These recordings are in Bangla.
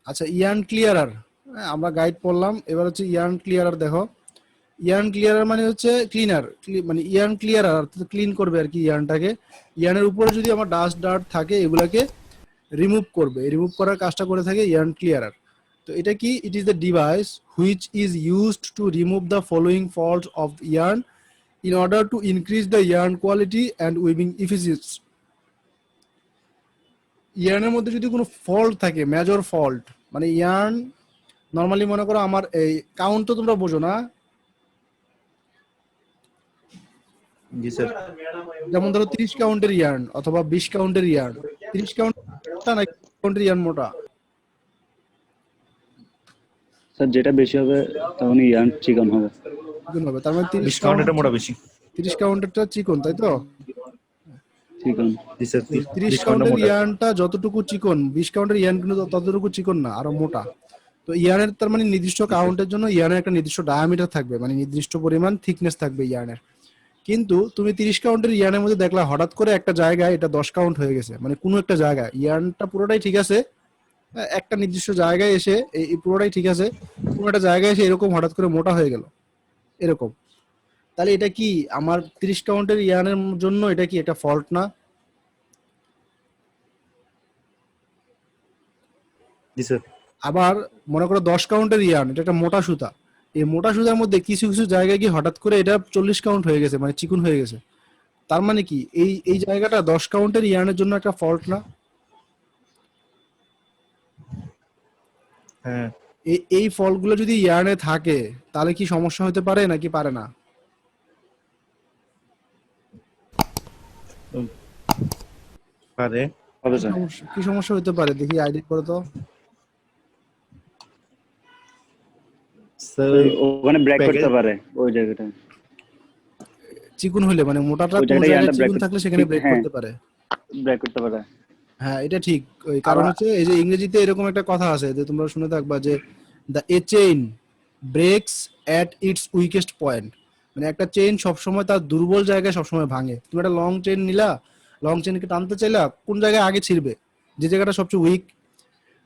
আচ্ছা, ইয়ার্ন ক্লিয়ারার, আমরা গাইড পড়লাম, এবার হচ্ছে ইয়ার্ন ক্লিয়ারার। দেখো, ইয়ার্ন ক্লিয়ারার মানে হচ্ছে ক্লিনার, মানে ইয়ার্ন ক্লিয়ারার অর্থাৎ ক্লিন করবে আর কি ইয়ার্নটাকে। ইয়ার্নের উপরে যদি আমার ডাস্ট ডার্ট থাকে এগুলাকে রিমুভ করবে, রিমুভ করার কাজটা করে থাকে ইয়ার্ন ক্লিয়ারার। তো এটা কি? It is the device which is used to remove the following faults of yarn in order to increase the yarn quality and weaving efficiency. ইয়ার্নের মধ্যে যদি কোনো ফল্ট থাকে, মেজর ফল্ট, মানে ইয়ার্ন নর্মালি মনে করো আমার এই কাউন্ট তো তোমরা বোঝো না, জি স্যার। যেমন ধরো 30 কাউন্টের ইয়ার্ন অথবা 20 কাউন্টের ইয়ার্ন, 30 কাউন্ট মোটা না কাউন্টের ইয়ার্ন মোটা? স্যার যেটা বেশি হবে তখন ইয়ার্ন চিকন হবে। চিকন হবে, তার মানে 30 ডিসকাউন্টটা মোটা বেশি। 30 কাউন্টেরটা চিকন, তাই তো? চিকন। জি স্যার। 30 কাউন্টের ইয়ার্নটা যতটুকু চিকন, 20 কাউন্টের ইয়ার্ন কিন্তু ততটুকু চিকন না, আরো মোটা। তো ইয়ার্নের তার মানে নির্দিষ্ট কাউন্টের জন্য ইয়ার্নের একটা নির্দিষ্ট ডায়ামিটার থাকবে, মানে নির্দিষ্ট পরিমাণ থিকনেস থাকবে ইয়ার্নের। কিন্তু তুমি 30 কাউন্টের ইয়ার্নের মধ্যে দেখলা হঠাৎ করে একটা জায়গায় এটা 10 কাউন্ট হয়ে গেছে, মানে কোনো একটা জায়গায় ইয়ার্নটা পুরোটাই ঠিক আছে, একটা নির্দিষ্ট জায়গায় এসে এই পুরোটাই ঠিক আছে, কোনো একটা জায়গায় এসে এরকম হঠাৎ করে মোটা হয়ে গেল এরকম। তাহলে এটা কি আমার 30 কাউন্টের ইয়ার্নের জন্য এটা কি একটা ফল্ট না? জি স্যার। আবার মনে করো 10 কাউন্টের ইয়ার্ন, এটা একটা মোটা সুতা, এই মোটা সুতার মধ্যে কিছু কিছু জায়গায় কি হঠাৎ করে এটা 40 কাউন্ট হয়ে গেছে, মানে চিকন হয়ে গেছে। তার মানে কি এই এই জায়গাটা 10 কাউন্টের ইয়ার্নের জন্য একটা ফল্ট না? হ্যাঁ। এই ফল্টগুলো যদি ইয়ার্নে থাকে তাহলে কি সমস্যা হতে পারে নাকি পারে না? পারে। হবে স্যার। কি সমস্যা হতে পারে দেখি আইডিয়া করো তো। স্যার ওখানে ব্রেক করতে পারে ওই জায়গাটা। চিকন হলে মানে মোটাটা ওই কোন জায়গাটা জায়গায় ইয়ার্নটা চিকন থাকলে সেখানে ব্রেক হ্যাঁ করতে পারে। ব্রেক করতে পারে। হ্যাঁ, এটা ঠিক। ওই কারণ হচ্ছে এই যে ইংরেজিতে এরকম একটা কথা আছে যে তোমরা শুনে থাকবা যে the A chain ব্রেকস at it's weakest point, মানে একটা চেইন সবসময় তার দুর্বল জায়গায় সবসময় ভাঙে। তুমি একটা লং চেইন নিলা, লং চেইনকে টানতে চাইলা, কোন জায়গায় আগে ছিড়বে? যে জায়গাটা সবচেয়ে উইক।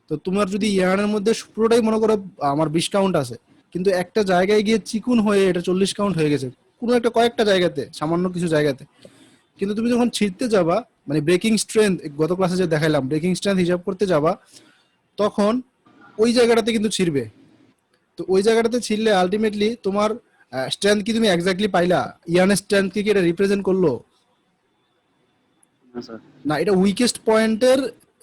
তো তোমার যদি ইয়ার্নের মধ্যে পুরোটাই মনে করো আমার 20 কাউন্ট আছে, কিন্তু একটা জায়গায় গিয়ে চিকুন হয়ে এটা 40 কাউন্ট হয়ে গেছে, কোনো একটা কয়েকটা জায়গাতে, সামান্য কিছু জায়গাতে, কিন্তু তুমি যখন ছিঁড়তে যাবা, মানে ব্রেকিং স্ট্রেংথ গত ক্লাসে যে দেখাইলাম, ব্রেকিং স্ট্রেংথ হিসাব করতে যাবা, তখন ওই জায়গাটাতে কিন্তু ছিঁড়বে। তো ওই জায়গাটাতে ছিঁড়লে আলটিমেটলি তোমার স্ট্রেংথ কি তুমি এক্স্যাক্টলি পাইলা? ইয়ার্নের স্ট্রেংথ কি এটা রিপ্রেজেন্ট করলো? না স্যার। না, এটা উইকেস্ট পয়েন্টের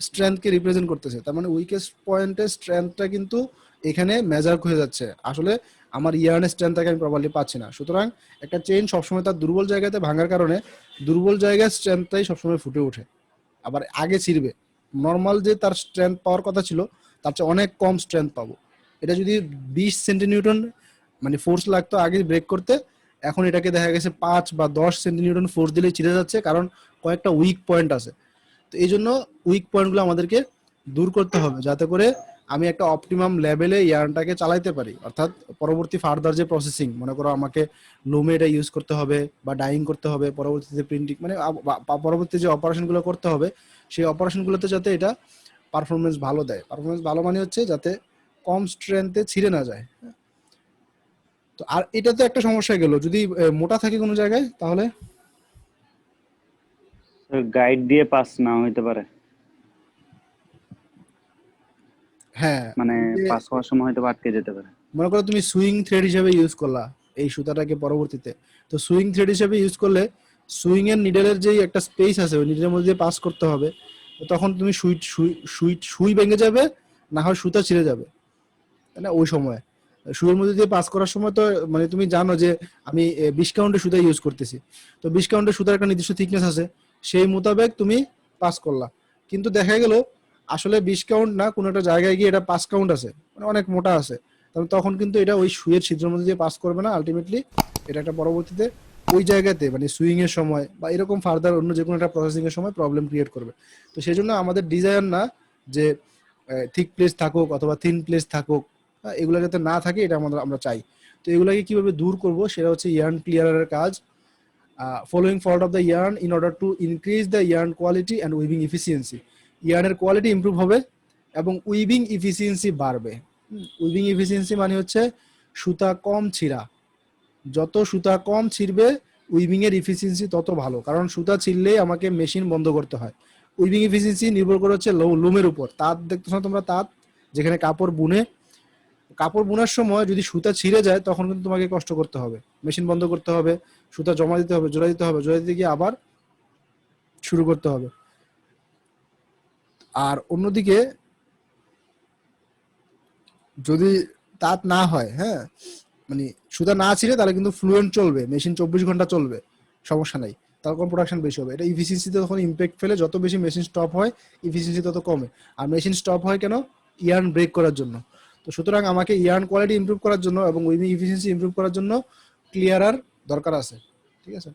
স্ট্রেংথকে রিপ্রেজেন্ট করতেছে। তার মানে উইকেস্ট পয়েন্টের স্ট্রেংথটা কিন্তু এখানে মেজার হয়ে যাচ্ছে। আসলে আমার ইয়ার্নের স্ট্রেংথটাকে আমি প্রপারলি পাচ্ছি না। সুতরাং একটা চেইন সবসময় তার দুর্বল জায়গাতে ভাঙার কারণে দুর্বল জায়গার স্ট্রেংথটাই সবসময় ফুটে ওঠে, আবার আগে ছিড়বে। নর্মাল যে তার স্ট্রেংথ পাওয়ার কথা ছিল তার চেয়ে অনেক কম স্ট্রেংথ পাবো। এটা যদি 20 সেন্টিনিউটন মানে ফোর্স লাগতো আগে ব্রেক করতে, এখন এটাকে দেখা গেছে 5 বা 10 সেন্টিনিউটন ফোর্স দিলেই ছিঁড়ে যাচ্ছে, কারণ কয়েকটা উইক পয়েন্ট আছে। তো এই জন্য উইক পয়েন্টগুলো আমাদেরকে দূর করতে হবে, যাতে করে আমি একটা অপটিমাম লেভেলে ইয়ার্নটাকে চালাইতে পারি। অর্থাৎ পরবর্তী ফার্দার যে প্রসেসিং, মনে করো আমাকে লুমে এটা ইউজ করতে হবে বা ডাইং করতে হবে, পরবর্তীতে প্রিন্টিং, মানে পরবর্তী যে অপারেশনগুলো করতে হবে সেই অপারেশনগুলোতে যাতে এটা পারফরমেন্স ভালো দেয়। পারফরমেন্স ভালো মানে হচ্ছে যাতে কম স্ট্রেংথে ছিঁড়ে না যায়। তো আর এটা তো একটা সমস্যা গেল, যদি মোটা থাকে কোনো জায়গায় তাহলে গাইড দিয়ে পাস না হইতে পারে, হ্যাঁ, মানে পাস হওয়ার সময় হয়তো আটকে যেতে পারে। মনে করো তুমি সুইং থ্রেড হিসেবে ইউজ করলা এই সুতাটাকে পরবর্তীতে, তো সুইং থ্রেড হিসেবে ইউজ করলে সুইং এর নিডেলের যে একটা স্পেস আছে ওই নিডেলের মধ্যে দিয়ে পাস করতে হবে। তো তখন তুমি সুই ভেঙে যাবে, না হয় সুতা ছিঁড়ে যাবে, তাই না? ওই সময় সুইয়ের মধ্যে দিয়ে পাস করার সময় তো মানে তুমি জানো যে আমি 20 কাউন্টের সুতা ইউজ করতেছি, তো 20 কাউন্টের সুতার একটা নির্দিষ্ট থিকনেস আছে, সেই মোতাবেক তুমি পাস করলা। কিন্তু দেখা গেল আসলে 20 কাউন্ট না, কোনো একটা জায়গায় গিয়ে এটা 5 কাউন্ট আছে, মানে অনেক মোটা আছে, তাহলে তখন কিন্তু এটা ওই সুইয়ের ছিদ্রের মধ্যে দিয়ে পাস করবে না। আলটিমেটলি এটা একটা পরবর্তীতে ওই জায়গাতে মানে সুইং এর সময় বা এরকম ফার্দার অন্য যে কোনো একটা প্রসেসিং এর সময় প্রবলেম ক্রিয়েট করবে। তো সেই জন্য আমাদের ডিজায়ার না যে থিক প্লেস থাকুক অথবা থিন প্লেস থাকুক, এগুলো যাতে না থাকে এটা আমরা চাই। তো এগুলাকে কিভাবে দূর করব সেটা হচ্ছে ইয়ার্ন ক্লিয়ারের কাজ। Following fault of the yarn in order to increase the yarn quality and weaving efficiency. ইয়ার্নের কোয়ালিটি ইমপ্রুভ হবে এবং উইভিং ইফিসিয়েন্সি বাড়বে। উইভিং ইফিসিয়েন্সি মানে হচ্ছে সুতা কম ছিঁড়া, যত সুতা কম ছিঁড়বে উইভিং এর ইফিসিয়েন্সি তত ভালো, কারণ সুতা ছিঁড়লেই আমাকে মেশিন বন্ধ করতে হয়। উইভিং ইফিসিয়েন্সি নির্ভর করে হচ্ছে লুমের উপর। তাঁত দেখতেছ না তোমরা, তাঁত যেখানে কাপড় বুনে, কাপড় বোনার সময় যদি সুতা ছিঁড়ে যায় তখন কিন্তু তোমাকে কষ্ট করতে হবে, মেশিন বন্ধ করতে হবে, সুতা জমা দিতে হবে, জোড়া দিতে হবে, জোড়া দিতে গিয়ে আবার শুরু করতে হবে। আর অন্যদিকে যদি তাঁত না হয়, হ্যাঁ, মানে সুতা না ছিঁড়ে, তাহলে কিন্তু ফ্লুয়েন্ট চলবে, মেশিন 24 ঘন্টা চলবে, সমস্যা নাই, তখন প্রোডাকশন বেশি হবে। এটা ইফিসিয়েন্সিতে তখন ইম্প্যাক্ট ফেলে, যত বেশি মেশিন স্টপ হয় ইফিসিয়েন্সি তত কমে। আর মেশিন স্টপ হয় কেন? ইয়ার্ন ব্রেক করার জন্য। তো সুতরাং আমাকে ইয়ার্ন কোয়ালিটি ইমপ্রুভ করার জন্য এবং উইভিং ইফিসিয়েন্সি ইমপ্রুভ করার জন্য ক্লিয়ারার দরকার আছে, ঠিক আছে।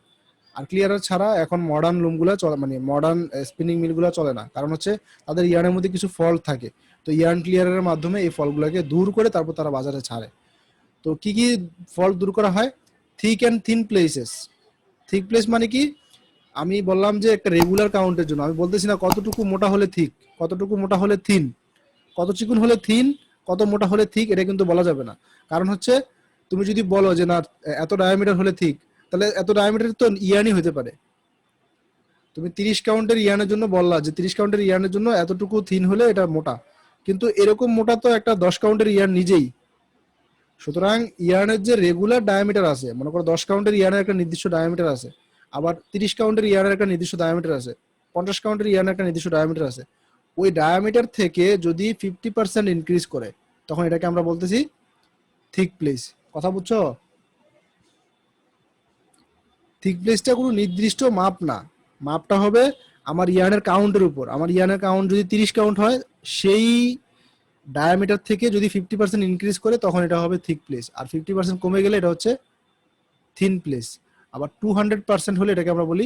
আর ক্লিয়ারার ছাড়া এখন মডার্ন লুমগুলো চলে, মানে মডার্ন স্পিনিং মিলগুলো চলে না, কারণ হচ্ছে তাদের ইয়ার্নের মধ্যে কিছু ফল্ট থাকে। তো ইয়ার্ন ক্লিয়ারের মাধ্যমে এই ফল্টগুলোকে দূর করে তারপর তারা বাজারে ছাড়ে। তো কি কি ফল্ট দূর করা হয়? Thick and thin places. Thick place মানে কি? আমি বললাম যে একটা রেগুলার কাউন্টের জন্য, আমি বলতেছি না কতটুকু মোটা হলে থিক, কতটুকু মোটা হলে থিন, কত চিকন হলে থিন, কত মোটা হলে থিক, এটা কিন্তু বলা যাবে না। কারণ হচ্ছে তুমি যদি বলো যে না এত ডায়ামিটার হলে থিক, তাহলে এত ডায়ামিটার তো ইয়ার্নই হতে পারে। তুমি 30 কাউন্টের ইয়ার্নের জন্য বললা যে 30 কাউন্টের ইয়ার্নের জন্য এতটুকু থিন হলে এটা মোটা, কিন্তু এরকম মোটা তো একটা 10 কাউন্টের ইয়ার্ন নিজেই। সুতরাং ইয়ার্নের যে রেগুলার ডায়ামিটার আছে, মনে করো 10 কাউন্টের ইয়ার্নের একটা নির্দিষ্ট ডায়ামিটার আছে, আবার 30 কাউন্টের ইয়ার্নের একটা নির্দিষ্ট ডায়ামিটার আছে, 50 কাউন্টের ইয়ার্নের একটা নির্দিষ্ট ডায়ামিটার আছে। ওই ডায়ামিটার থেকে যদি 50% ইনক্রিজ করে, তখন এটাকে আমরা বলতেছি থিক প্লেস। কথা বুঝছো? থিক প্লেসটা কোনো নির্দিষ্ট মাপ না, মাপটা হবে আমার ইয়ার্নের কাউন্টের উপর। আমার ইয়ার্নের কাউন্ট যদি 30 কাউন্ট হয়, সেই ডায়ামিটার থেকে যদি 50% ইনক্রিজ করে, তখন এটা হবে থিক প্লেস। আর 50% কমে গেলে এটা হচ্ছে থিন প্লেস। আবার 200% হলে এটাকে আমরা বলি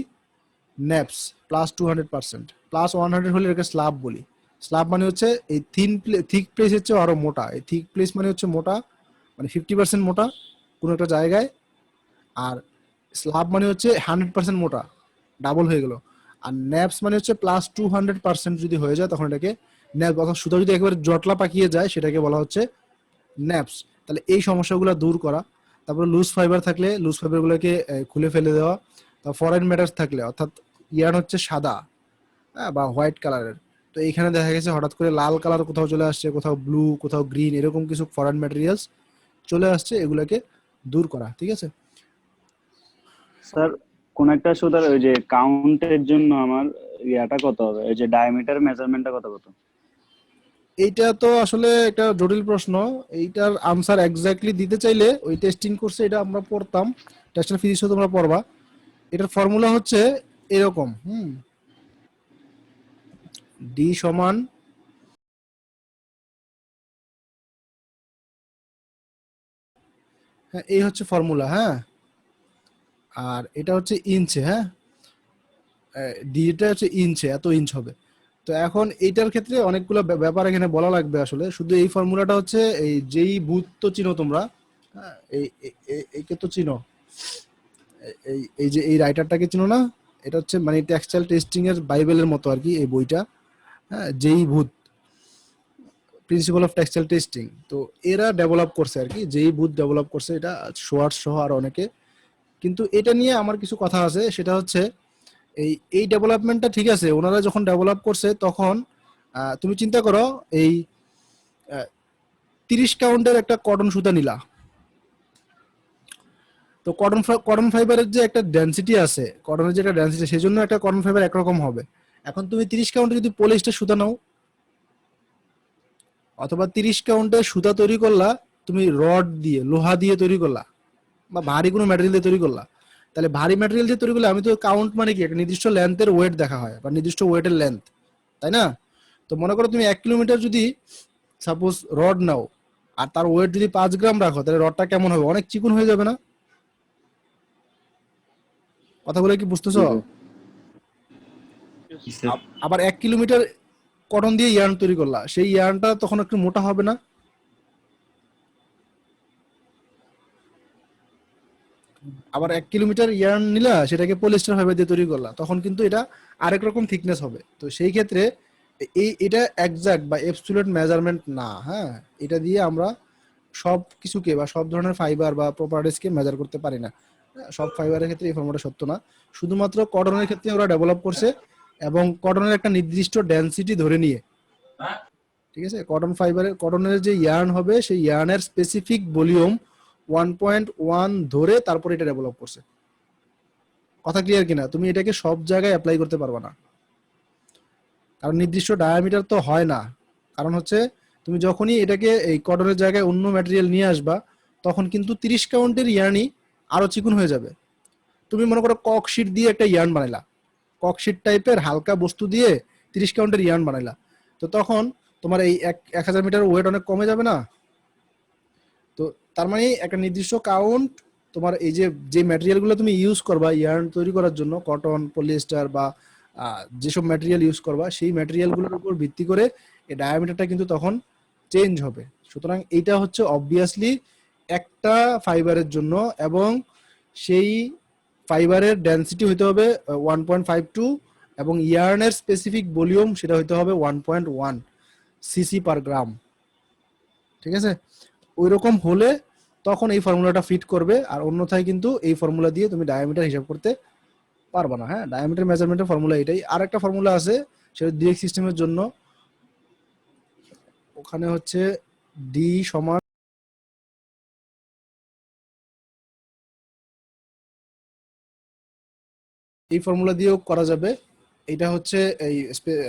ন্যাপস। প্লাস 200%, প্লাস 100 হলে এটাকে স্ল্যাব বলি। স্ল্যাব মানে হচ্ছে এই থিক প্লেস হচ্ছে আরো মোটা। এই থিক প্লেস মানে হচ্ছে মোটা, মানে 50% মোটা কোনো একটা জায়গায়। আর স্ল্যাব মানে হচ্ছে 100% মোটা, ডাবল হয়ে গেল। আর ন্যাপস মানে হচ্ছে প্লাস 200% যদি হয়ে যায়, তখন এটাকে ন্যাপ, অর্থাৎ সুতা যদি একেবারে জটলা পাকিয়ে যায়, সেটাকে বলা হচ্ছে ন্যাপস। তাহলে এই সমস্যাগুলো দূর করা। তারপরে লুজ ফাইবার থাকলে লুজ ফাইবারগুলোকে খুলে ফেলে দেওয়া। তারপর ফরেন ম্যাটার থাকলে, অর্থাৎ ইয়ার্ন হচ্ছে সাদা, হ্যাঁ, বা হোয়াইট কালারের, তো এইখানে দেখা গেছে হঠাৎ করে লাল কালার কোথাও চলে আসছে, কোথাও ব্লু, কোথাও গ্রিন, এরকম কিছু ফরেন ম্যাটেরিয়ালস চলে আসছে, এগুলোকে দূর করা, ঠিক আছে। স্যার কোন একটা সুতার ওই যে কাউন্টের জন্য আমার ইয়াটা কত হবে, ওই যে ডায়ামিটার মেজারমেন্টটা কত কত? এইটা তো আসলে একটা জটিল প্রশ্ন। এইটার আনসার এক্স্যাক্টলি দিতে চাইলে ওই টেস্টিং কোর্সে এটা আমরা পড়তাম, টেস্টের ফিজিক্সও তোমরা পড়বা। এটার ফর্মুলা হচ্ছে এরকম, ডি সমান, হ্যাঁ, এই হচ্ছে ফর্মুলা, হ্যাঁ। আর এটা হচ্ছে ইঞ্চে, হ্যাঁ, ডিটা হচ্ছে ইঞ্চে, এত ইঞ্চ হবে। তো এখন এইটার ক্ষেত্রে অনেকগুলো ব্যাপার এখানে বলা লাগবে। আসলে শুধু এই ফর্মুলাটা হচ্ছে, এই যেই ভূত তো চিনো তোমরা, হ্যাঁ, এইকে তো চিনো, এই এই যে এই রাইটারটাকে চিনো না? এটা হচ্ছে মানে টেক্সটাইল টেস্টিং এর বাইবেলের মতো আর কি এই বইটা, হ্যাঁ, যেই ভূত, প্রিন্সিপাল অফ টেক্সটাইল টেস্টিং। তো এরা ডেভেলপ করছে আর কি, যেই ভূত ডেভেলপ করছে এটা, সোয়ার্টস সহ আর অনেকে। কিন্তু এটা নিয়ে আমার কিছু কথা আছে, সেটা হচ্ছে এই এই ডেভেলপমেন্টটা ঠিক আছে, ওনারা যখন ডেভেলপ করছে তখন তুমি চিন্তা করো, এই 30 কাউন্টের একটা কটন সুতা নিলা, তো কটন ফাইবারের যে একটা ডেনসিটি আছে, কটনের যে একটা ডেনসিটি, সেই জন্য একটা কটন ফাইবার একরকম হবে। এখন তুমি 30 কাউন্টে যদি পলিস্টার সুতা নাও, অথবা 30 কাউন্টের সুতা তৈরি করলা তুমি রড দিয়ে, লোহা দিয়ে তৈরি করলা, বা ভারী কোনো ম্যাটেরিয়াল দিয়ে তৈরি করলা, তাহলে ভারী ম্যাটেরিয়াল দিয়ে তৈরি করলে, আমি তো কাউন্ট মানে কি, একটা নির্দিষ্ট লেন্থের ওয়েট দেখা হয়, বা নির্দিষ্ট ওয়েটের লেন্থ, তাই না? তো মনে করো তুমি 1 কিলোমিটার যদি সাপোজ রড নাও, আর তার ওয়েট যদি 5 গ্রাম রাখো, তাহলে রডটা কেমন হবে? অনেক চিকন হয়ে যাবে না? কথাগুলো কি বুঝতেছো? জি স্যার। আবার 1 কিলোমিটার কটন দিয়ে ইয়ার্ন তৈরি করলা, সেই ইয়ার্নটা তখন একটু মোটা হবে না? আবার 1 কিলোমিটার ইয়ার্ন নিলা, সেটাকে পলিস্টার ফাইবার দিয়ে তৈরি করলা, তখন কিন্তু এটা আরেক রকম থিকনেস হবে। তো সেই ক্ষেত্রে এটা এক্সাক্ট বা অ্যাবসলিউট মেজারমেন্ট না, হ্যাঁ। এটা দিয়ে আমরা সব কিছুকে বা সব ধরনের ফাইবার বা প্রপার্টিজকে মেজার করতে পারি না। হ্যাঁ, সব ফাইবারের ক্ষেত্রে এই ফর্মুলাটা সত্য না। শুধুমাত্র কটনের ক্ষেত্রে ওরা ডেভেলপ করছে, এবং কটনের একটা নির্দিষ্ট ডেনসিটি ধরে নিয়ে, ঠিক আছে। কটনের যে ইয়ার্ন হবে সেই ইয়ার্নের স্পেসিফিক ভলিউম 1.1 ধরে তারপর এটা ডেভেলপ করছে। কথা ক্লিয়ার কিনা? তুমি এটাকে সব জায়গায় অ্যাপ্লাই করতে পারবে না, কারণ নির্দিষ্ট ডায়ামিটার তো হয় না। কারণ হচ্ছে তুমি যখনই এটাকে এই কটনের জায়গায় অন্য ম্যাটেরিয়াল নিয়ে আসবা, তখন কিন্তু 30 কাউন্টের ইয়ার্নই আরো চিকন হয়ে যাবে। তুমি মনে করো ককশিট দিয়ে একটা ইয়ার্ন বানাইলা, ককশিট টাইপের হালকা বস্তু দিয়ে 30 কাউন্টের ইয়ার্ন বানাইলা, তো তখন তোমার এই 1000 মিটার ওয়েট অনেক কমে যাবে না? তো তার মানে একটা নির্দিষ্ট কাউন্ট তোমার এই যে ম্যাটেরিয়ালগুলো তুমি ইউজ করবা ইয়ার্ন তৈরি করার জন্য, কটন, পলিয়েস্টার বা যেসব ম্যাটেরিয়াল ইউজ করবা, সেই ম্যাটেরিয়ালগুলোর উপর ভিত্তি করে এই ডায়ামিটারটা কিন্তু তখন চেঞ্জ হবে। সুতরাং এইটা হচ্ছে অবভিয়াসলি একটা ফাইবারের জন্য, এবং সেই ফাইবারের ডেনসিটি হইতে হবে 1.52, এবং ইয়ার্নের স্পেসিফিক ভলিউম সেটা হইতে হবে 1.1 সিসি পার গ্রাম, ঠিক আছে। ওই রকম হলে তখন এই ফর্মুলাটা ফিট করবে, আর অন্যথায় কিন্তু এই ফর্মুলা দিয়ে তুমি ডায়ামিটার হিসাব করতে পারবে না। হ্যাঁ, ডায়ামিটার মেজারমেন্টের ফর্মুলা এটাই। আর একটা ফর্মুলা আছে সেটা ডিরেক্ট সিস্টেমের জন্য, ওখানে হচ্ছে ডি সমান, এই ফর্মুলা দিয়েও করা যাবে। এটা হচ্ছে এই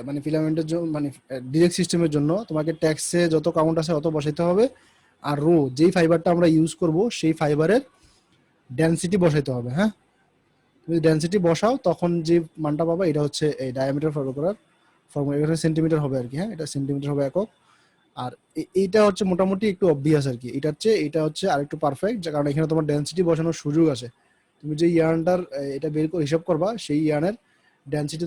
মানে ফিলামেন্টের জন্য, মানে ডিরেক্ট সিস্টেমের জন্য তোমাকে ট্যাক্সে যত কাউন্ট আছে অত বসাইতে হবে, আর রো যেই ফাইবারটা আমরা ইউজ করব সেই ফাইবারের ডেনসিটি বসাইতে হবে। হ্যাঁ, তুমি ডেনসিটি বসাও তখন যে মানটা পাবা এটা হচ্ছে এই ডায়ামিটার ফলো করার ফর্মুলা। এটা সেন্টিমিটার হবে আর কি, হ্যাঁ, এটা সেন্টিমিটার হবে একক। আর এইটা হচ্ছে মোটামুটি একটু অবভিয়াস আর কি। এটা হচ্ছে আরেকটু পারফেক্ট, কারণ এখানে তোমার ডেনসিটি বসানোর সুযোগ আছে। তুমি যে ইয়ার্নটার এটা বের করে হিসাব করবা সেই ইয়ার্নের ডেনসিটি।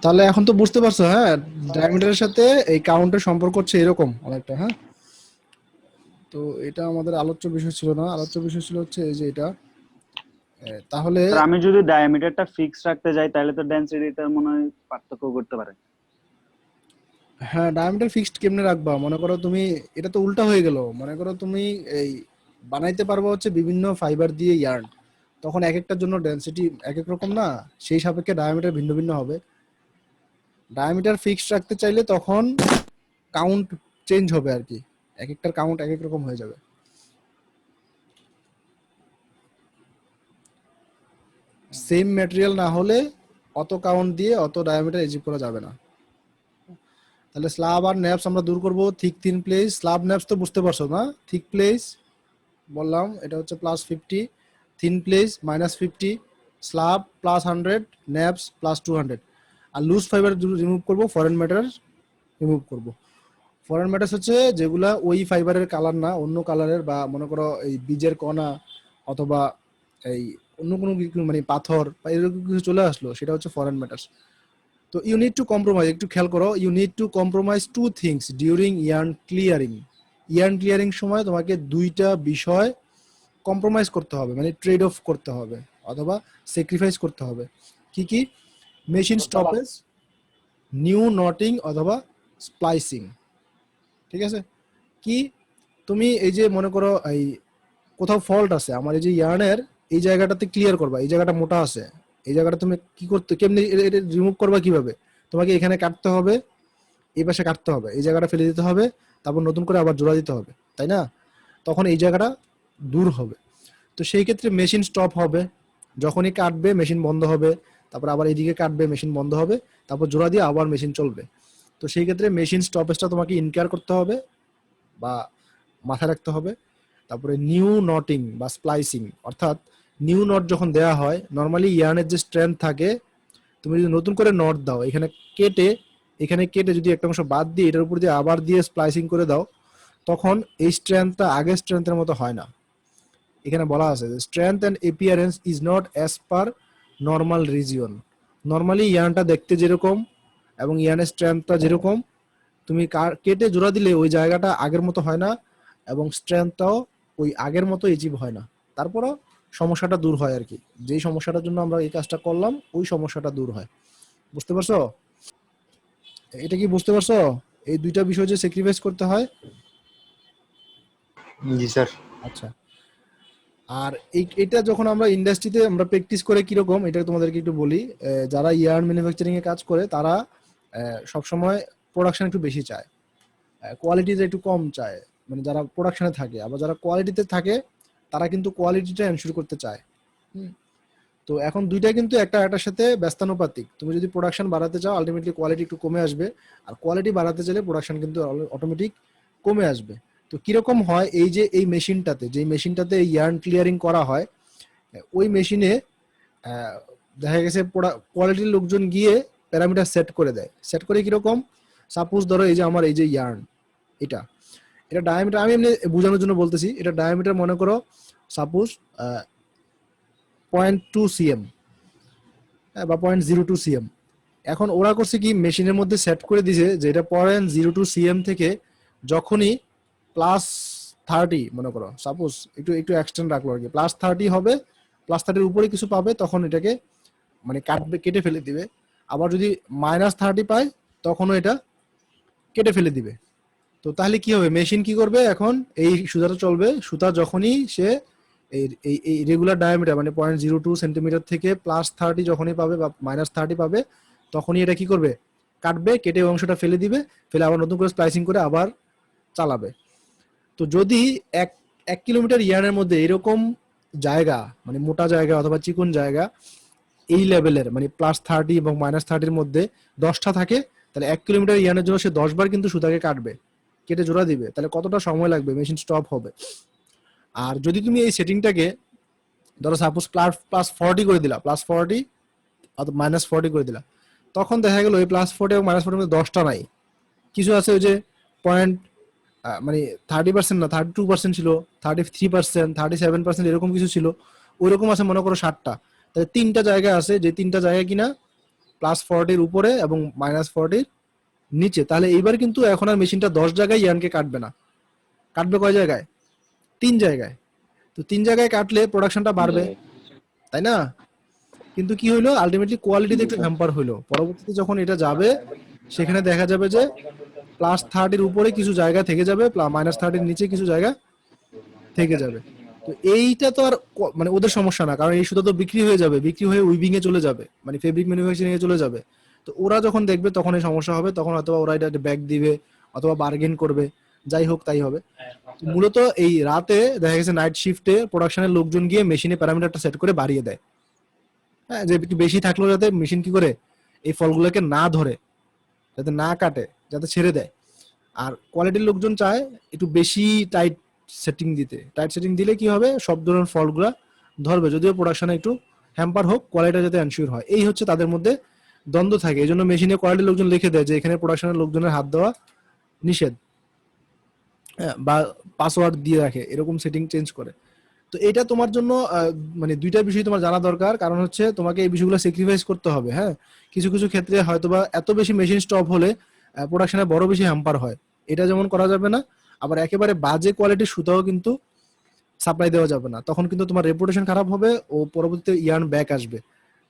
তাহলে এখন তো বুঝতে পারছো, হ্যাঁ, ডায়ামিটারের সাথে এই কাউন্টের সম্পর্ক হচ্ছে এরকম অনেকটা। হ্যাঁ, তো এটা আমাদের আলোচ্য বিষয় ছিল না, আলোচ্য বিষয় ছিল হচ্ছে এই যে এটা। তাহলে স্যার আমি যদি ডায়ামিটারটা ফিক্স রাখতে যাই তাহলে তো ডেনসিটিটা মনে হয় পার্থক্য করতে পারে। হ্যাঁ, ডায়ামিটার ফিক্সড কেমনে রাখবা? মনে করো তুমি, এটা তো উল্টা হয়ে গেল। মনে করো তুমি এই বানাইতে পারবো হচ্ছে বিভিন্ন ফাইবার দিয়ে ইয়ার্ন, তখন এক একটার জন্য ডেনসিটি এক এক রকম না, সেই সাপেক্ষে ডায়ামিটার ভিন্ন ভিন্ন হবে। ডায়ামিটার ফিক্সড রাখতে চাইলে তখন কাউন্ট চেঞ্জ হবে আর কি, এক একটার কাউন্ট এক এক রকম হয়ে যাবে। সেম ম্যাটেরিয়াল না হলে অত কাউন্ট দিয়ে অত ডায়ামিটার অ্যাচিভ করা যাবে না। তাহলে স্ল্যাব আর ন্যাপস আমরা দূর করব। Thick thin place, slab naps তো বুঝতে পারছো না? থিক প্লেস বললাম এটা হচ্ছে +50, থিন প্লেস -50, স্ল্যাব +100, ন্যাপস +200। আর লুজ ফাইবার রিমুভ করব, ফরেন ম্যাটার রিমুভ করব। ফরেন ম্যাটার্স হচ্ছে যেগুলা ওই ফাইবারের কালার না, অন্য কালারের, বা মনে করো এই বীজের কণা অথবা এই অন্য কোনো মানে পাথর বা এরকম কিছু চলে আসলো, সেটা হচ্ছে ফরেন ম্যাটার্স। তো ইউ নিড টু কম্প্রোমাইজ, একটু খেয়াল করো, you need to compromise 2 things during yarn clearing. Yarn clearing সময় তোমাকে 2টা বিষয় কম্প্রোমাইজ করতে হবে, মানে ট্রেড অফ করতে হবে অথবা স্যাক্রিফাইস করতে হবে। কি কি? মেশিন স্টপেজ, নিউ নটিং অথবা স্প্লাইসিং। ঠিক আছে? কি? তুমি এই যে মনে করো এই কোথাও ফল্ট আছে আমার এই যে ইয়ার্নের এই জায়গাটাতে ক্লিয়ার করবা, এই জায়গাটা মোটা আছে, এই জায়গাটা তুমি কি করতে, কেমনি এটা রিমুভ করবা কিভাবে? তোমাকে এখানে কাটতে হবে, এই পাশে কাটতে হবে, এই জায়গাটা ফেলে দিতে হবে, তারপর নতুন করে আবার জোড়া দিতে হবে, তাই না? তখন এই জায়গাটা দূর হবে। তো সেই ক্ষেত্রে মেশিন স্টপ হবে, যখনই কাটবে মেশিন বন্ধ হবে, তারপর আবার এইদিকে কাটবে মেশিন বন্ধ হবে, তারপর জোড়া দিয়ে আবার মেশিন চলবে। তো সেই ক্ষেত্রে মেশিন স্টপেজটা তোমাকে ইনকেয়ার করতে হবে বা মাথায় রাখতে হবে। তারপরে নিউ নটিং বা স্প্লাইসিং, অর্থাৎ নিউ নট যখন দেওয়া হয়, নর্মালি ইয়ার্নের যে স্ট্রেংথ থাকে, তুমি যদি নতুন করে নট দাও, এখানে কেটে যদি একটা অংশ বাদ দিয়ে এটার উপর দিয়ে আবার দিয়ে স্প্লাইসিং করে দাও, তখন এই স্ট্রেংথটা আগের স্ট্রেংথের মতো হয় না। এখানে বলা আছে যে strength and appearance is not as per normal region. Normally ইয়ার্নটা দেখতে যেরকম এবং ইয়ার্নের স্ট্রেংথটা যেরকম, তুমি কেটে জোড়া দিলে ওই জায়গাটা আগের মতো হয় না, এবং স্ট্রেংথটাও ওই আগের মতো অ্যাচিভ হয় না। তারপরও সমস্যাটা দূর হয় আর কি, যেই সমস্যাটার জন্য আমরা এই কাজটা করলাম ওই সমস্যাটা দূর হয়। বুঝতে পারছো? এটা কি বুঝতে পারছো? এই দুইটা বিষয় যে স্যাক্রিফাইস করতে হয়। জি স্যার। আচ্ছা, আর এটা যখন আমরা ইন্ডাস্ট্রিতে আমরা প্র্যাকটিস করে কিরকম, এটা তোমাদেরকে একটু বলি। যারা ইয়ার্ন ম্যানুফ্যাকচারিং এ কাজ করে তারা সবসময় প্রোডাকশন একটু বেশি চায়, কোয়ালিটিটা একটু কম চায়। মানে যারা প্রোডাকশনে থাকে, আবার যারা কোয়ালিটিতে থাকে তারা কিন্তু কোয়ালিটিটা এনশিওর করতে চায়। হুম। তো এখন দুইটা কিন্তু একটা একটার সাথে ব্যস্তানুপাতিক। তুমি যদি প্রোডাকশন বাড়াতে চাও আলটিমেটলি কোয়ালিটি একটু কমে আসবে, আর কোয়ালিটি বাড়াতে চাইলে প্রোডাকশন কিন্তু অটোমেটিক কমে আসবে। তো কিরকম হয়, এই যে এই মেশিনটাতে, যে মেশিনটাতে ইয়ার্ন ক্লিয়ারিং করা হয়, ওই মেশিনে দেখা গেছে কোয়ালিটির লোকজন গিয়ে প্যারামিটার সেট করে দেয়। সেট করে কিরকম, সাপোজ ধরো এই যে আমার এই যে ইয়ার্ন, এটা এটা ডায়ামিটার, আমি এমনি বোঝানোর জন্য বলতেছি, এটা ডায়ামিটার মনে করো সাপোজ 0.2 cm বা 0.02 cm। এখন ওরা করছে কি, মেশিনের মধ্যে সেট করে দিছে যে এটা 0.02 cm থেকে যখনই +30 মনে করো, সাপোজ একটু একটু এক্সটেন্ড রাখলো আর কি, +30 হবে, +30 উপরে কিছু পাবে তখন এটাকে মানে কাটবে, কেটে ফেলে দিবে। আবার যদি -30 পায় তখনও এটা কেটে ফেলে দিবে। তো তাহলে কি হবে, মেশিন কি করবে, এখন এই সুতাটা চলবে, সুতা যখনই সে এই এই রেগুলার ডায়ামিটার মানে 0.02 সেন্টিমিটার থেকে +30 যখনই পাবে বা -30 পাবে, তখনই এটা কি করবে, কাটবে, কেটে ওই অংশটা ফেলে দিবে, ফেলে আবার নতুন করে স্প্লাইসিং করে আবার চালাবে। তো যদি এক 1 কিলোমিটার ইয়ার্নের মধ্যে এরকম জায়গা, মানে মোটা জায়গা অথবা চিকন জায়গা এই লেভেলের মানে +30 এবং -30-র মধ্যে 10টা থাকে, তাহলে 1 কিলোমিটার ইয়ার্নের জন্য সে 10 বার কিন্তু সুতাকে কাটবে, কেটে জোড়া দিবে। তাহলে কতটা সময় লাগবে, মেশিন স্টপ হবে। আর যদি তুমি এই সেটিংটাকে ধরো সাপোজ +40 করে দিলা, +40 অথবা -40 করে দিলা, তখন দেখা গেল ওই +40 এবং -40 মধ্যে 10টা নাই, কিছু আছে ওই যে পয়েন্ট মানে 30% না 32% ছিল, 33%, 37% এরকম কিছু ছিল, ওইরকম আছে মনে করো 60টা। তাহলে 3টা জায়গা আছে, যে 3টা জায়গা কিনা +40-র উপরে এবং -40-র নিচে। তাহলে এইবার কিন্তু এখন আর মেশিনটা 10 জায়গায় ইয়ানকে কাটবে না, কাটবে কয় জায়গায়, 3 জায়গায়। তো 3 জায়গায় কাটলে প্রোডাকশনটা বাড়বে, তাই না? কিন্তু কি হইলো, আলটিমেটলি কোয়ালিটিতে জি একটু স্যার। হ্যাম্পার হইলো। পরবর্তীতে যখন এটা যাবে সেখানে দেখা যাবে যে +30-র উপরে কিছু জায়গা থেকে যাবে, -30-র নিচে কিছু জায়গা থেকে যাবে। তো এইটা তো আর মানে ওদের সমস্যা না, কারণ এই সুতা তো বিক্রি হয়ে যাবে, বিক্রি হয়ে উইভিং এ চলে যাবে, মানে ফেব্রিক ম্যানুফ্যাকচারিং এ চলে যাবে। তো ওরা যখন দেখবে তখন এই সমস্যা হবে, তখন হয়তো ওরা এটা ব্যাক দিবে অথবা বার্গেন করবে, যাই হোক তাই হবে। তো মূলত এই রাতে দেখা গেছে নাইট শিফটে প্রোডাকশনের লোকজন গিয়ে মেশিনে প্যারামিটারটা সেট করে বাড়িয়ে দেয়। হ্যাঁ, যে একটু বেশি থাকলেও যাতে মেশিন কি করে এই ফলগুলোকে না ধরে, যাতে না কাটে, যাতে ছেড়ে দেয়। আর কোয়ালিটির লোকজন চায় একটু বেশি টাইট সেটিং দিতে, টাইট সেটিং দিলে কি হবে, সব ধরনের ফলগুলা ধরবে, যদিও প্রোডাকশনে একটু হ্যাম্পার হোক, কোয়ালিটি যাতে এনশিওর হয়। এই হচ্ছে তাদের মধ্যে দ্বন্দ্ব থাকে। এই জন্য মেশিনে কোয়ালিটির লোকজন লিখে দেয় যে এখানে প্রোডাকশনের লোকজনের হাত দেওয়া নিষেধ, হ্যাঁ, বা পাসওয়ার্ড দিয়ে রাখে, এরকম সেটিং চেঞ্জ করে। তো এটা তোমার জন্য মানে দুইটা বিষয় তোমার জানা দরকার, কারণ হচ্ছে তোমাকে এই বিষয়গুলো স্যাক্রিফাইস করতে হবে। হ্যাঁ, কিছু কিছু ক্ষেত্রে হয়তোবা এত বেশি মেশিন স্টপ হলে প্রোডাকশনে বড় বেশি হ্যাম্পার হয়, এটা যেমন করা যাবে না। আবার একেবারে বাজে কোয়ালিটির সুতাও কিন্তু সাপ্লাই দেওয়া যাবে না, তখন কিন্তু তোমার রেপুটেশন খারাপ হবে, ও পরবর্তীতে ইয়ার্ন ব্যাক আসবে।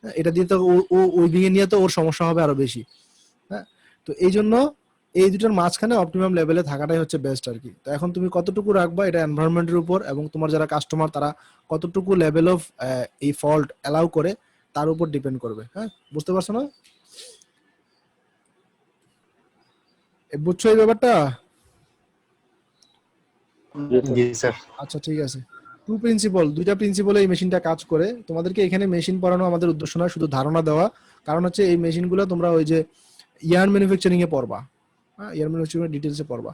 হ্যাঁ, এটা দিয়ে তো ও ওই ভেঙে নিয়ে তো ওর সমস্যা হবে আরো বেশি। হ্যাঁ, তো এই জন্য এই দুটোর মাঝখানে অপটিমাম লেভেলে থাকাটাই হচ্ছে বেস্ট আর কি। তো এখন তুমি কতটুকু রাখবা এটা এনভায়রনমেন্টের উপর, এবং তোমার যারা কাস্টমার তারা কতটুকু লেভেল অফ এই ফল্ট অ্যালাউ করে তার উপর ডিপেন্ড করবে। হ্যাঁ, বুঝতে পারছো না? বুঝছো এই ব্যাপারটা? জি স্যার। জি স্যার। আচ্ছা, ঠিক আছে। দুইটা প্রিন্সিপলে এই মেশিনটা কাজ করে। তোমাদেরকে এখানে মেশিন পড়ানো আমাদের উদ্দেশ্য না, শুধু ধারণা দেওয়া। কারণ হচ্ছে এই মেশিনগুলো তোমরা ওই যে ইয়ার্ন ম্যানুফ্যাকচারিং এ পড়বা, হ্যাঁ, ইয়ার্ন ম্যানুফ্যাকচারিং ডিটেলসে পড়বা।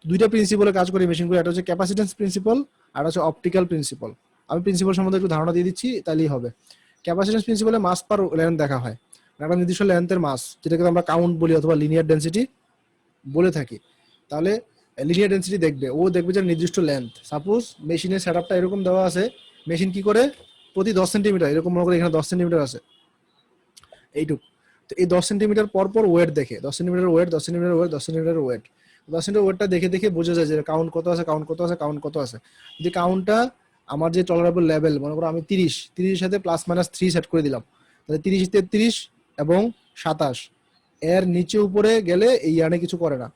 দুইটা প্রিন্সিপলে কাজ করে মেশিনগুলো, একটা হচ্ছে ক্যাপাসিটেন্স প্রিন্সিপাল আর হচ্ছে অপটিক্যাল প্রিন্সিপাল। আমি প্রিন্সিপাল সম্বন্ধে একটু ধারণা দিয়ে দিচ্ছি, তাহলেই হবে। ক্যাপাসিটেন্স প্রিন্সিপালে মাস পার লেন্থ দেখা হয়, একটা নির্দিষ্ট লেন্থের মাস, যেটাকে আমরা কাউন্ট বলি অথবা লিনিয়ার ডেন্সিটি বলে থাকি। তাহলে লিনিয়ার ডেন্সিটি দেখবে, ও দেখবে যে নির্দিষ্ট লেন্থ, সাপোজ মেশিনের সেটআপটা এরকম দেওয়া আছে, মেশিন কি করে প্রতি 10 সেন্টিমিটার, এরকম মনে করে এখানে 10 সেন্টিমিটার আছে এইটুক, তো এই 10 সেন্টিমিটার পর পর ওয়েট দেখে, 10 centimetre weight, 10 centimetre weight, 10 centimetre weight, 10 centimetre ওয়েটটা দেখে দেখে বোঝা যায় যে কাউন্ট কত আছে, কাউন্ট কত আছে, কাউন্ট কত আছে। যদি কাউন্টটা আমার যে টলারেবল লেভেল, মনে করো আমি 30-30-এর সাথে +-3 সেট করে দিলাম, তাহলে 30, 33 এবং 27, এর নিচে উপরে গেলে এই ইয়ার্নে কিছু করে না।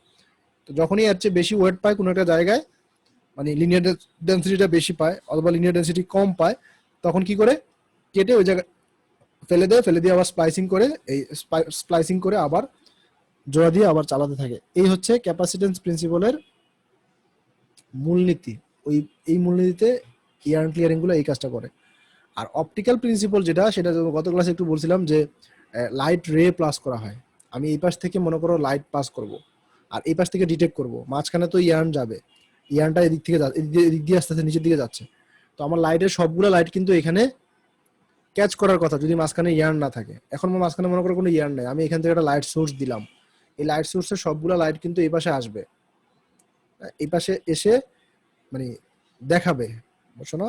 তো যখনই এর চেয়ে বেশি ওয়েট পায় কোনো একটা জায়গায়, মানে লিনিয়ার ডেন্সিটিটা বেশি পায় অথবা লিনিয়ার ডেন্সিটি কম পায়, তখন কি করে কেটে ওই জায়গায় ফেলে দেয়, ফেলে দিয়ে আবার স্প্লাইসিং করে আবার জোড়া দিয়ে আবার চালাতে থাকে। এই হচ্ছে ক্যাপাসিটেন্স প্রিন্সিপালের মূলনীতি। এই মূলনীতিতে ইয়ার্ন ক্লিয়ারিং গুলো এই কাজটা করে। আর অপটিক্যাল প্রিন্সিপাল যেটা, সেটা গত ক্লাসে একটু বলছিলাম যে লাইট রে প্লাস করা হয়। আমি এই পাশ থেকে মনে করো লাইট পাস করব, আর এই পাশ থেকে ডিটেক্ট করব, মাঝখানে তো ইয়ার্ন যাবে, ইয়ার্নটা এদিক থেকে এদিক দিয়ে আস্তে আস্তে নিচের দিকে যাচ্ছে। তো আমার লাইটের সবগুলো লাইট কিন্তু এখানে ক্যাচ করার কথা যদি মাঝখানে ইয়ার্ন না থাকে। এখন আমার মাঝখানে মনে করো কোনো ইয়ার্ন নেই, আমি এখান থেকে একটা লাইট সোর্স দিলাম, এই লাইট সোর্সের সবগুলো লাইট কিন্তু এই পাশে আসবে, এই পাশে এসে মানে দেখাবে, বুঝছো না?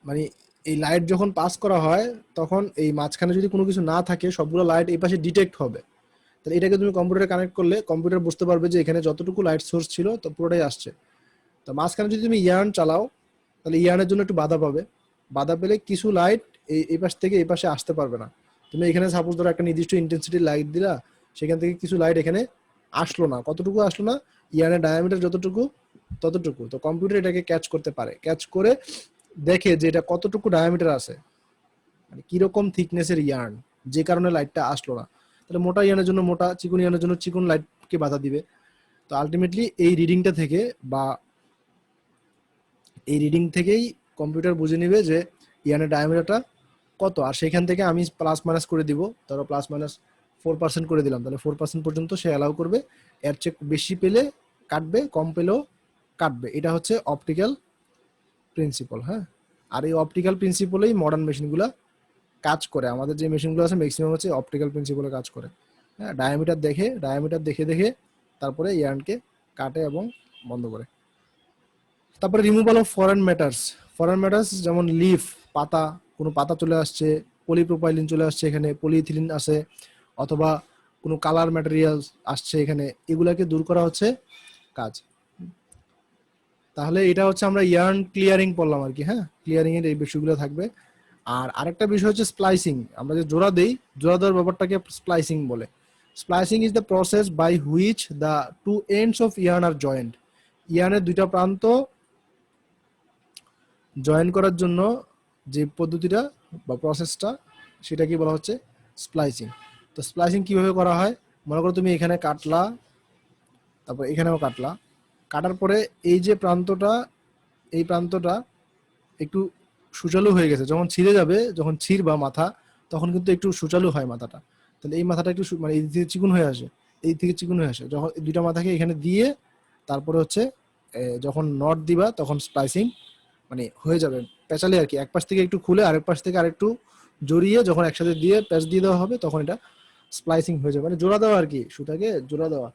মানে এই লাইট যখন পাস করা হয় তখন এই মাঝখানে যদি কোনো কিছু না থাকে সবগুলো লাইট এই পাশে ডিটেক্ট হবে। তাহলে এটাকে তুমি কম্পিউটারে কানেক্ট করলে কম্পিউটার বুঝতে পারবে যে এখানে যতটুকু লাইট সোর্স ছিল তো পুরোটাই আসছে। তো মাঝখানে যদি তুমি ইয়ার্ন চালাও তাহলে ইয়ার্নের জন্য একটু বাধা পাবে, বাধা পেলে কিছু লাইট এই পাশ থেকে এই পাশে আসতে পারবে না। তুমি এখানে সাপোজ ধরো একটা নির্দিষ্ট ইন্টেন্সিটির লাইট দিলা, সেখান থেকে কিছু লাইট এখানে আসলো না, কতটুকু আসলো না, ইয়ার্নের ডায়ামিটার যতটুকু ততটুকু। তো কম্পিউটার এটাকে ক্যাচ করতে পারে, ক্যাচ করে দেখে যে এটা কতটুকু ডায়ামিটার আছে, মানে কিরকম থিকনেসের ইয়ার্ন, যে কারণে লাইটটা আসলো না। তাহলে মোটা ইয়ার্নের জন্য মোটা, চিকন ইয়ার্নের জন্য চিকন লাইটকে বাধা দিবে। তো আলটিমেটলি এই রিডিংটা থেকে বা এই রিডিং থেকেই কম্পিউটার বুঝে নিবে যে ইয়ার্নের ডায়ামিটারটা কত, আর সেখান থেকে আমি প্লাস মাইনাস করে দিব, ধরো প্লাস মাইনাস 4% করে দিলাম, তাহলে 4% পর্যন্ত সে অ্যালাউ করবে। এর চেয়ে বেশি পেলে কাটবে, কম পেলেও কাটবে। এটা হচ্ছে অপটিক্যাল প্রিন্সিপাল। হ্যাঁ, আর এই অপটিক্যাল প্রিন্সিপালেই মডার্ন মেশিনগুলো কাজ করে। আমাদের যে মেশিনগুলো আছে ম্যাক্সিমাম হচ্ছে অপটিক্যাল প্রিন্সিপালে কাজ করে। হ্যাঁ, ডায়ামিটার দেখে দেখে তারপরে ইয়ার্নকে কাটে এবং বন্ধ করে। তারপরে রিমুভাল অফ ফরেন ম্যাটার্স যেমন লিফ, পাতা, কোনো পাতা চলে আসছে, পলিপ্রোপাইলিন চলে আসছে, এখানে পলিইথিলিন আছে, অথবা কোনো কালার ম্যাটেরিয়ালস আসছে এখানে, এগুলাকে দূর করা হচ্ছে কাজ। তাহলে এটা হচ্ছে আমরা ইয়ার্ন ক্লিয়ারিং পড়লাম আর কি। হ্যাঁ, ক্লিয়ারিং এর এই বিষয়গুলো থাকবে। আর আরেকটা বিষয় হচ্ছে স্প্লাইসিং। আমরা যে জোড়া দেই, জোড়া দেওয়ার ব্যাপারটাকে স্প্লাইসিং বলে। Splicing is the process by which the two ends of yarn are joint. ইয়ার্নের দুইটা প্রান্ত জয়েন করার জন্য যে পদ্ধতিটা বা প্রসেসটা, সেটাকে বলা হচ্ছে স্প্লাইসিং। তো স্প্লাইসিং কিভাবে করা হয়, মনে করো তুমি এখানে কাটলা, তারপর এখানেও কাটলা, কাটার পরে এই যে প্রান্তটা, এই প্রান্তটা একটু সুচালু হয়ে গেছে, যখন ছিঁড়ে যাবে, যখন ছিঁড়বা মাথা, তখন কিন্তু একটু সুচালু হয় মাথাটা। তাহলে এই মাথাটা একটু মানে এই থেকে চিকুন হয়ে আসে, এই থেকে চিকুন হয়ে আসে, যখন দুইটা মাথাকে এখানে দিয়ে তারপরে হচ্ছে যখন নট দিবা তখন স্প্লাইসিং মানে হয়ে যাবে। পেঁচালে আর কি, এক পাশ থেকে একটু খুলে আরেক পাশ থেকে আরেকটু জড়িয়ে যখন একসাথে দিয়ে প্যাচ দিয়ে দেওয়া হবে তখন এটা স্প্লাইসিং হয়ে যাবে, মানে জোড়া দেওয়া আর কি, সুতাকে জোড়া দেওয়া।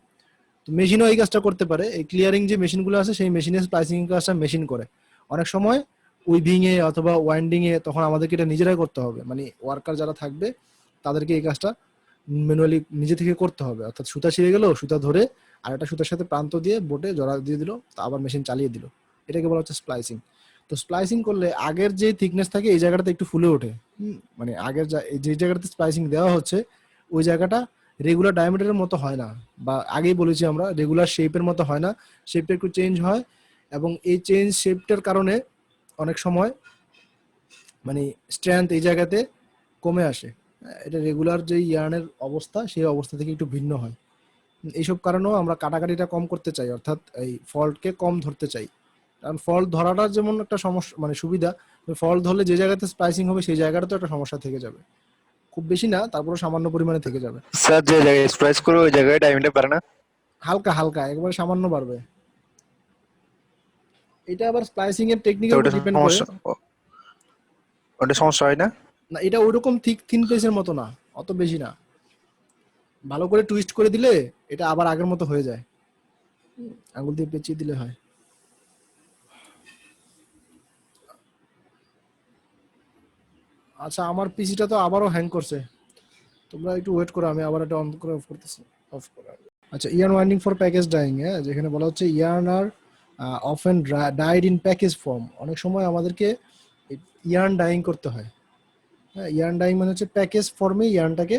তো মেশিনও এই কাজটা করতে পারে। এই ক্লিয়ারিং যে মেশিনগুলো আছে সেই মেশিনের স্প্লাইসিং কাজটা মেশিন করে। অনেক সময় উইভিং এ অথবা ওয়াইন্ডিং এ তখন আমাদেরকে এটা নিজেরাই করতে হবে, মানে ওয়ার্কার যারা থাকবে তাদেরকে এই কাজটা ম্যানুয়ালি নিজে থেকে করতে হবে। অর্থাৎ সুতা ছিঁড়ে গেল, সুতা ধরে আর একটা সুতার সাথে প্রান্ত দিয়ে বোটে জোড়া দিয়ে দিল, আবার মেশিন চালিয়ে দিল, এটাকে বলা হচ্ছে স্প্লাইসিং। তো স্প্লাইসিং করলে আগের যে থিকনেস থাকে এই জায়গাটাতে একটু ফুলে ওঠে। মানে আগের যে জায়গাটাতে স্প্লাইসিং দেওয়া হচ্ছে ওই জায়গাটা রেগুলার ডায়ামিটারের মতো হয় না, বা আগেই বলেছি আমরা রেগুলার শেপের মতো হয় না, শেপটা একটু চেঞ্জ হয়। এবং এই চেঞ্জ শেপটার কারণে অনেক সময় মানে স্ট্রেংথ এই জায়গাতে কমে আসে। এটা রেগুলার যে ইয়ার্নের অবস্থা সেই অবস্থা থেকে একটু ভিন্ন হয়। এইসব কারণেও আমরা কাটাকাটিটা কম করতে চাই, অর্থাৎ এই ফল্টকে কম ধরতে চাই। কারণ ফল্ট ধরাটা যেমন একটা সমস্যা, মানে সুবিধা, ফল্ট ধরলে যে জায়গাতে স্প্লাইসিং হবে সেই জায়গাটা তো একটা সমস্যা থেকে যাবে, খুব বেশি না তারপরে সামান্য পরিমাণে থেকে যাবে, স্যার যে জায়গায় স্প্লাইস করে ওই জায়গায় ডায়মিটার পারে না। হালকা হালকা একবারে সামান্য বাড়বে। এটা আবার স্প্লাইসিং এর তো টেকনিকের উপর ওটা ডিপেন্ড করে। সমস্যা, ওটা সমস্যা হয় না। না, এটা ওইরকম থিন পেসের মতো না, অত বেশি না। ভালো করে টুইস্ট করে দিলে এটা আবার আগের মতো হয়ে যায়, আঙুল দিয়ে পেঁচিয়ে দিলে হয়। আচ্ছা, আমার পিসিটা তো আবারও হ্যাং করছে, তোমরা একটু ওয়েট করো, আমি আবার এটা অন করে অফ করতেছি, অফ করে। আচ্ছা, yarn winding for package dyeing, হ্যাঁ, যেখানে বলা হচ্ছে yarn are often dyed in package form. অনেক সময় আমাদেরকে ইয়ার্ন ডাইং করতে হয়। হ্যাঁ, ইয়ার্ন ডাইং মানে হচ্ছে প্যাকেজ ফর্মে ইয়ার্নটাকে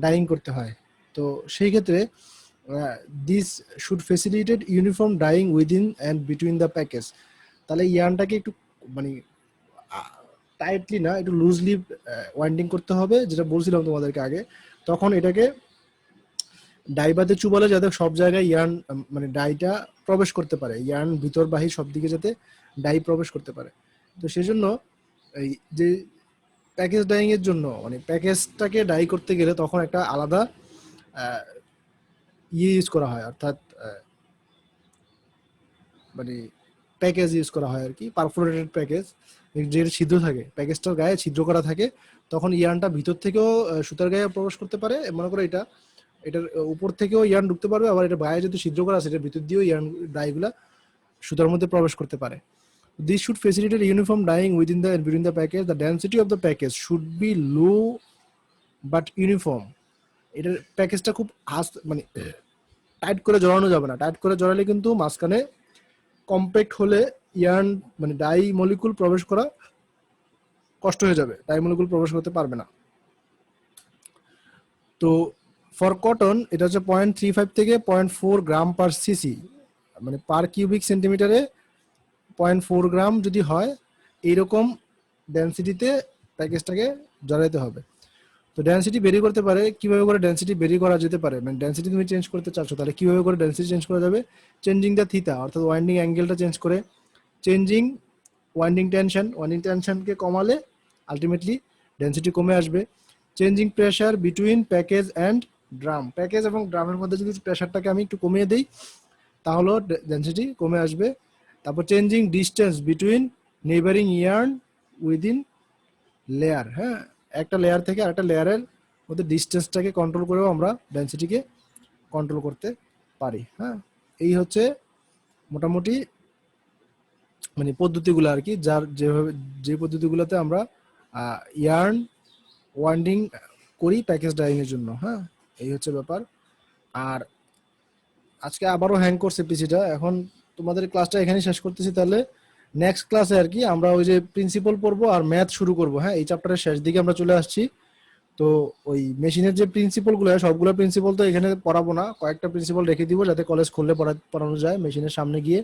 ডাইং করতে হয়। তো সেই ক্ষেত্রে this should facilitate uniform dyeing within and between the package. তাহলে ইয়ার্নটাকে একটু মানে টাইটলি না, একটু লুজলি ওয়াইন্ডিং করতে হবে, যেটা বলছিলাম তোমাদেরকে আগে। তখন এটাকে ডাইবাতে চুবালে যাতে সব জায়গায় ইয়ার্ন মানে ডাইটা প্রবেশ করতে পারে, ইয়ার্ন ভিতর বাহির সব দিকে যাতে ডাই প্রবেশ করতে পারে। তো সেই জন্য এই যে প্যাকেজ ডাইং এর জন্য মানে প্যাকেজটাকে ডাই করতে গেলে তখন একটা আলাদা ইউজ করা হয়, অর্থাৎ মানে প্যাকেজ ইউজ করা হয় আর কি, পারফোরেটেড প্যাকেজ, যে ছিদ্র থাকে, প্যাকেজটার গায়ে ছিদ্র করা থাকে, তখন ইয়ার্নটা ভিতর থেকেও সুতার গায়ে প্রবেশ করতে পারে। মনে করো এটার উপর থেকেও ইয়ার্ন ঢুকতে পারবে, আবার এটা গায়ে যেহেতু ছিদ্র করা আছে এটার ভিতর দিয়েও ইয়ার্ন ডাইগুলা সুতার মধ্যে প্রবেশ করতে পারে। This should facilitate uniform dyeing within the and between the package. The density of the package should be low but uniform. এটার প্যাকেজটা খুব মানে টাইট করে জড়ানো যাবে না, টাইট করে জড়ালে কিন্তু মাঝখানে কম্প্যাক্ট হলে ইয়ার্ন মানে ডাই মলিকুল প্রবেশ করা কষ্ট হয়ে যাবে, ডাই মলিকুল প্রবেশ করতে পারবে না। তো ফর কটন এটা হচ্ছে 0.35 থেকে 0.4 গ্রাম পার সিসি, মানে পার কিউবিক সেন্টিমিটারে 0.4 গ্রাম যদি হয় এইরকম ডেনসিটিতে প্যাকেজটাকে জড়াইতে হবে। তো ডেনসিটি বেরি করতে পারে, কিভাবে করে ডেনসিটি বেরি করা যেতে পারে, মানে ডেনসিটি তুমি চেঞ্জ করতে চাচ্ছ তাহলে কিভাবে করে ডেনসিটি চেঞ্জ করা যাবে? চেঞ্জিং দ্য থিটা, অর্থাৎ ওয়াইন্ডিং অ্যাঙ্গেলটা চেঞ্জ করে, চেঞ্জিং ওয়াইন্ডিং টেনশনকে কমালে আলটিমেটলি ডেনসিটি কমে আসবে। Changing pressure between package and drum, package এবং ড্রামের মধ্যে যদি প্রেশারটাকে আমি একটু কমিয়ে দিই তাহলেও ডেনসিটি কমে আসবে। তারপর changing distance between neighbouring yarn within layer, হ্যাঁ, একটা লেয়ার থেকে আরেকটা লেয়ারের মধ্যে ডিস্টেন্সটাকে কন্ট্রোল করেও আমরা ডেনসিটিকে কন্ট্রোল করতে পারি। হ্যাঁ, এই হচ্ছে মোটামুটি মানে পদ্ধতিগুলো আর কি, যেভাবে যে পদ্ধতিগুলোতে আমরা ইয়ার্ন ওয়াইন্ডিং করি প্যাকেজ ডাইং এর জন্য। হ্যাঁ, এই হচ্ছে ব্যাপার। আর আজকে আবারও হ্যাং করছে পিসিটা, এখন তোমাদের ক্লাসটা এখানেই শেষ করতেছি। তাহলে নেক্সট ক্লাসে আর কি আমরা ওই যে প্রিন্সিপাল পড়বো আর ম্যাথ শুরু করবো। হ্যাঁ, এই চ্যাপ্টারের শেষ দিকে আমরা চলে আসছি। তো ওই মেশিনের যে প্রিন্সিপালগুলো, সবগুলো প্রিন্সিপাল তো এখানে পড়াবো না, কয়েকটা প্রিন্সিপাল রেখে দিব যাতে কলেজ খুললে পড়ানো যায় মেশিনের সামনে গিয়ে।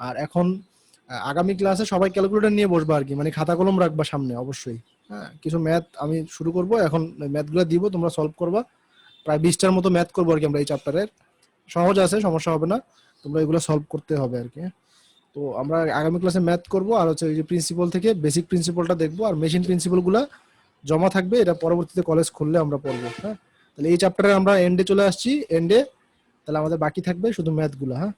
আর এখন আগামী ক্লাসে সবাই ক্যালকুলেটর নিয়ে বসবা আর কি, মানে খাতা কলম রাখবা সামনে অবশ্যই। হ্যাঁ, কিছু ম্যাথ আমি শুরু করব এখন, ম্যাথগুলো দিব তোমরা সলভ করবা, প্রায় 20টার মতো ম্যাথ করবো আর কি আমরা এই চ্যাপ্টারের। সহজ আছে, সমস্যা হবে না, তোমরা এগুলো সলভ করতে হবে আর কি। তো আমরা আগামী ক্লাসে ম্যাথ করব, আর হচ্ছে ওই যে প্রিন্সিপাল থেকে বেসিক প্রিন্সিপালটা দেখবো, আর মেশিন প্রিন্সিপালগুলো জমা থাকবে, এটা পরবর্তীতে কলেজ খুললে আমরা পড়বো। হ্যাঁ, তাহলে এই চ্যাপ্টারে আমরা এন্ডে চলে আসছি, এন্ডে তাহলে আমাদের বাকি থাকবে শুধু ম্যাথগুলো। হ্যাঁ।